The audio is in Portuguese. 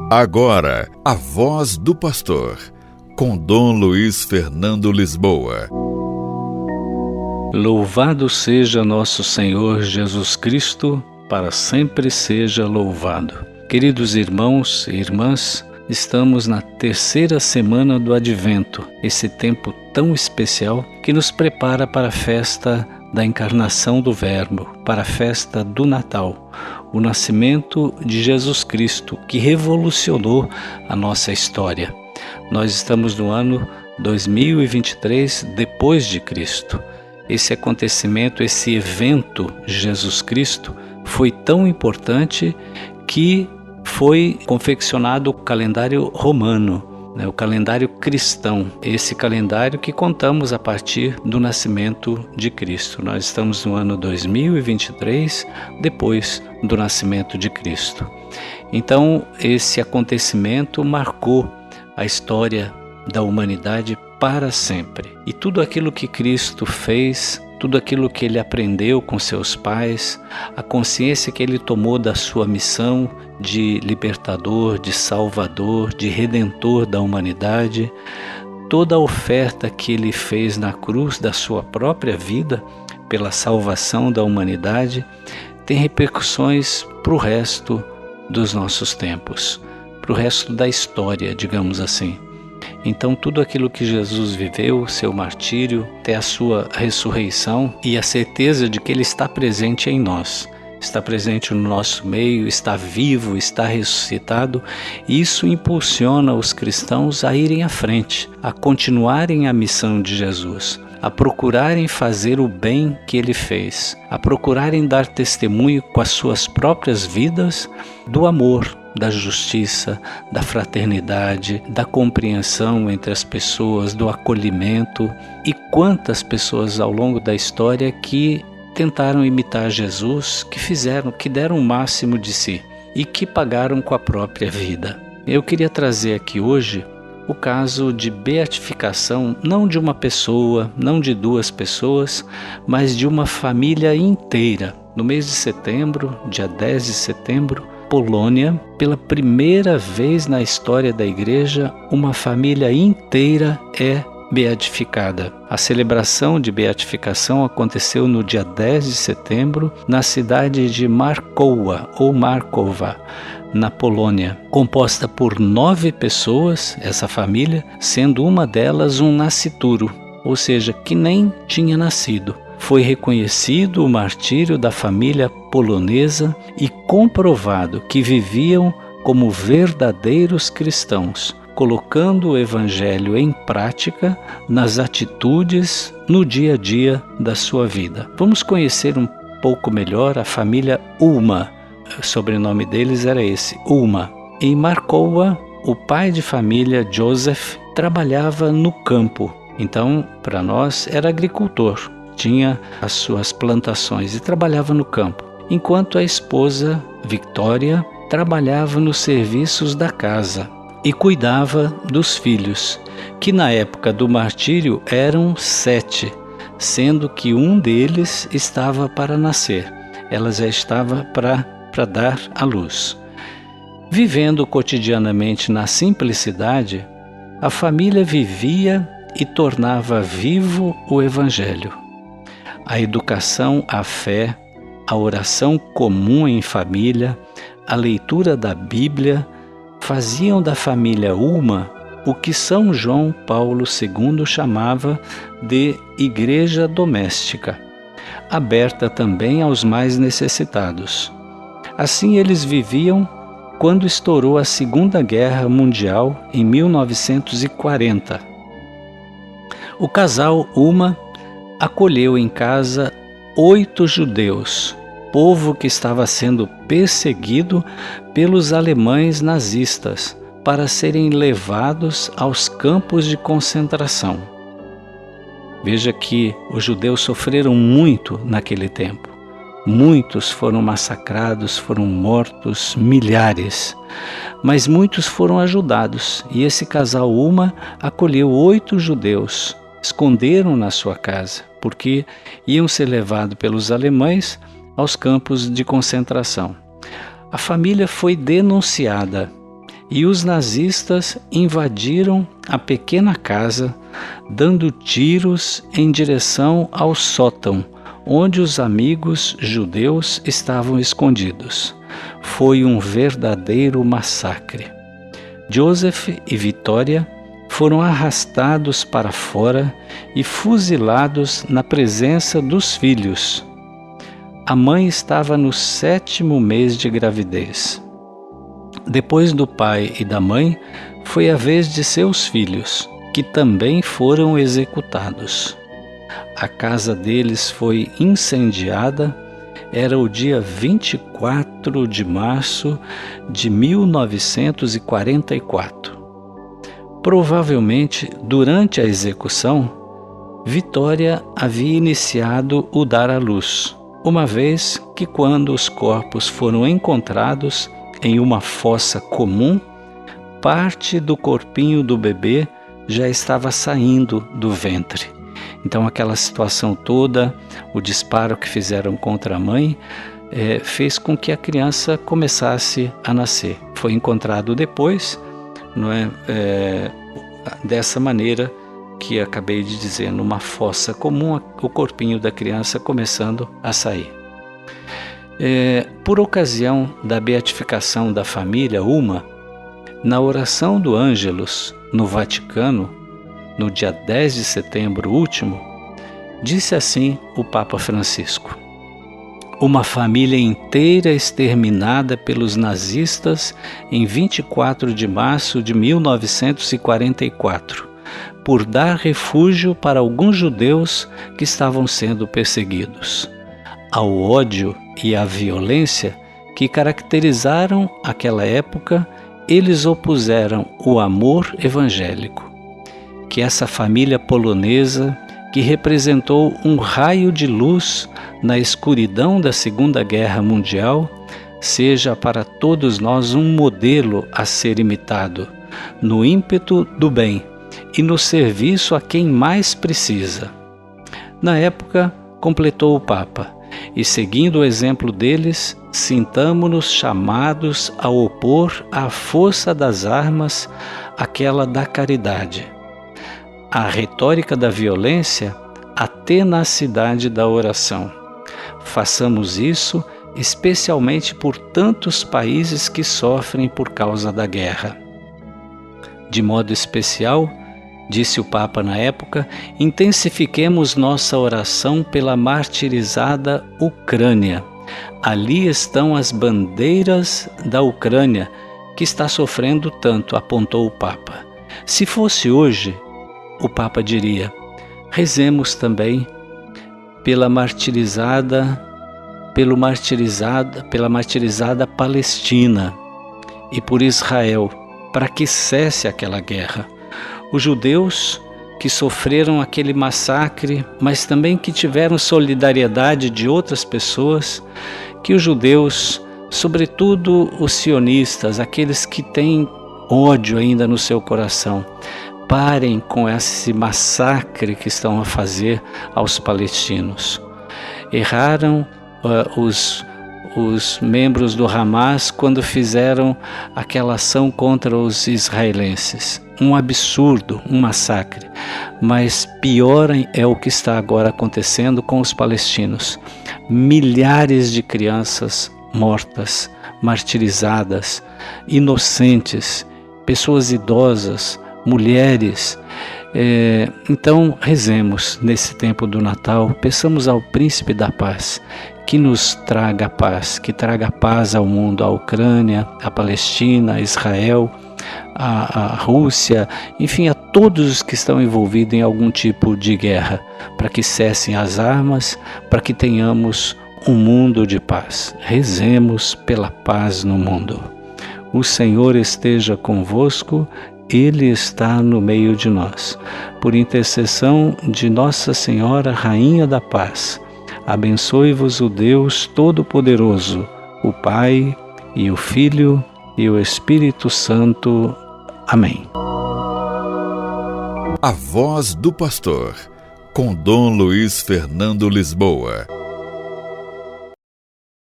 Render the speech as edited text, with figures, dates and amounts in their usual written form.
Agora, a voz do pastor, com Dom Luiz Fernando Lisboa. Louvado seja nosso Senhor Jesus Cristo, para sempre seja louvado. Queridos irmãos e irmãs, estamos na terceira semana do Advento, esse tempo tão especial que nos prepara para a festa da encarnação do Verbo, para a festa do Natal, o nascimento de Jesus Cristo, que revolucionou a nossa história. Nós estamos no ano 2023 depois de Cristo. Esse acontecimento, esse evento Jesus Cristo foi tão importante que foi confeccionado o calendário romano, o calendário cristão, esse calendário que contamos a partir do nascimento de Cristo. Nós estamos no ano 2023, depois do nascimento de Cristo. Então, esse acontecimento marcou a história da humanidade para sempre. E tudo aquilo que Cristo fez, tudo aquilo que ele aprendeu com seus pais, a consciência que ele tomou da sua missão de libertador, de salvador, de redentor da humanidade, toda a oferta que ele fez na cruz da sua própria vida pela salvação da humanidade, tem repercussões para o resto dos nossos tempos, para o resto da história, digamos assim. Então tudo aquilo que Jesus viveu, seu martírio, até a sua ressurreição e a certeza de que ele está presente em nós, está presente no nosso meio, está vivo, está ressuscitado, isso impulsiona os cristãos a irem à frente, a continuarem a missão de Jesus, a procurarem fazer o bem que ele fez, a procurarem dar testemunho com as suas próprias vidas do amor, da justiça, da fraternidade, da compreensão entre as pessoas, do acolhimento. E quantas pessoas ao longo da história que tentaram imitar Jesus, que deram o máximo de si e que pagaram com a própria vida. Eu queria trazer aqui hoje o caso de beatificação, não de uma pessoa, não de duas pessoas, mas de uma família inteira. No mês de setembro, dia 10 de setembro, Polônia, pela primeira vez na história da igreja, uma família inteira é beatificada. A celebração de beatificação aconteceu no dia 10 de setembro, na cidade de Markowa, ou Markowa, na Polônia, composta por 9 pessoas, essa família, sendo uma delas um nascituro, ou seja, que nem tinha nascido. Foi reconhecido o martírio da família polonesa e comprovado que viviam como verdadeiros cristãos, colocando o evangelho em prática nas atitudes, no dia a dia da sua vida. Vamos conhecer um pouco melhor a família Ulma. O sobrenome deles era esse, Ulma. Em Markowa, o pai de família, Joseph, trabalhava no campo. Então, para nós, era agricultor. Tinha as suas plantações e trabalhava no campo, enquanto a esposa, Victoria, trabalhava nos serviços da casa e cuidava dos filhos, que na época do martírio eram 7, sendo que um deles estava para nascer. Ela já estava para dar à luz. Vivendo cotidianamente na simplicidade, a família vivia e tornava vivo o Evangelho. A educação à fé, a oração comum em família, a leitura da Bíblia, faziam da família Ulma o que São João Paulo II chamava de igreja doméstica, aberta também aos mais necessitados. Assim eles viviam quando estourou a Segunda Guerra Mundial em 1940. O casal Ulma acolheu em casa 8 judeus, povo que estava sendo perseguido pelos alemães nazistas, para serem levados aos campos de concentração. Veja que os judeus sofreram muito naquele tempo. Muitos foram massacrados, foram mortos, milhares. Mas muitos foram ajudados, e esse casal Ulma acolheu 8 judeus, esconderam na sua casa, porque iam ser levados pelos alemães aos campos de concentração. A família foi denunciada e os nazistas invadiram a pequena casa, dando tiros em direção ao sótão, onde os amigos judeus estavam escondidos. Foi um verdadeiro massacre. Joseph e Vitória foram arrastados para fora e fuzilados na presença dos filhos. A mãe estava no 7º mês de gravidez. Depois do pai e da mãe, foi a vez de seus filhos, que também foram executados. A casa deles foi incendiada. Era o dia 24 de março de 1944. Provavelmente, durante a execução, Vitória havia iniciado o dar à luz, uma vez que, quando os corpos foram encontrados em uma fossa comum, parte do corpinho do bebê já estava saindo do ventre. Então, aquela situação toda, o disparo que fizeram contra a mãe, fez com que a criança começasse a nascer. Foi encontrado depois, não é, dessa maneira que acabei de dizer, numa fossa comum, o corpinho da criança começando a sair. Por ocasião da beatificação da família Uma, na oração do Ângelus, no Vaticano, no dia 10 de setembro último, disse assim o Papa Francisco: uma família inteira exterminada pelos nazistas em 24 de março de 1944, por dar refúgio para alguns judeus que estavam sendo perseguidos. Ao ódio e à violência que caracterizaram aquela época, eles opuseram o amor evangélico. Que essa família polonesa, que representou um raio de luz na escuridão da Segunda Guerra Mundial, seja para todos nós um modelo a ser imitado, no ímpeto do bem e no serviço a quem mais precisa. Na época, completou o Papa, e seguindo o exemplo deles, sintamo-nos chamados a opor à força das armas aquela da caridade, a retórica da violência, a tenacidade da oração. Façamos isso especialmente por tantos países que sofrem por causa da guerra. De modo especial, disse o Papa na época, intensifiquemos nossa oração pela martirizada Ucrânia. Ali estão as bandeiras da Ucrânia, que está sofrendo tanto, apontou o Papa. Se fosse hoje, o Papa diria, rezemos também pela martirizada Palestina e por Israel, para que cesse aquela guerra. Os judeus que sofreram aquele massacre, mas também que tiveram solidariedade de outras pessoas, que os judeus, sobretudo os sionistas, aqueles que têm ódio ainda no seu coração, parem com esse massacre que estão a fazer aos palestinos. Erraram os membros do Hamas quando fizeram aquela ação contra os israelenses. Um absurdo, um massacre. Mas pior é o que está agora acontecendo com os palestinos. Milhares de crianças mortas, martirizadas, inocentes, pessoas idosas, mulheres. Então rezemos nesse tempo do Natal, peçamos ao Príncipe da Paz que nos traga paz, que traga paz ao mundo, à Ucrânia, à Palestina, a Israel, à Rússia, enfim, a todos os que estão envolvidos em algum tipo de guerra, para que cessem as armas, para que tenhamos um mundo de paz. Rezemos pela paz no mundo. O Senhor esteja convosco, Ele está no meio de nós. Por intercessão de Nossa Senhora, Rainha da Paz, abençoe-vos o Deus Todo-Poderoso, o Pai e o Filho e o Espírito Santo. Amém. A Voz do Pastor, com Dom Luiz Fernando Lisboa.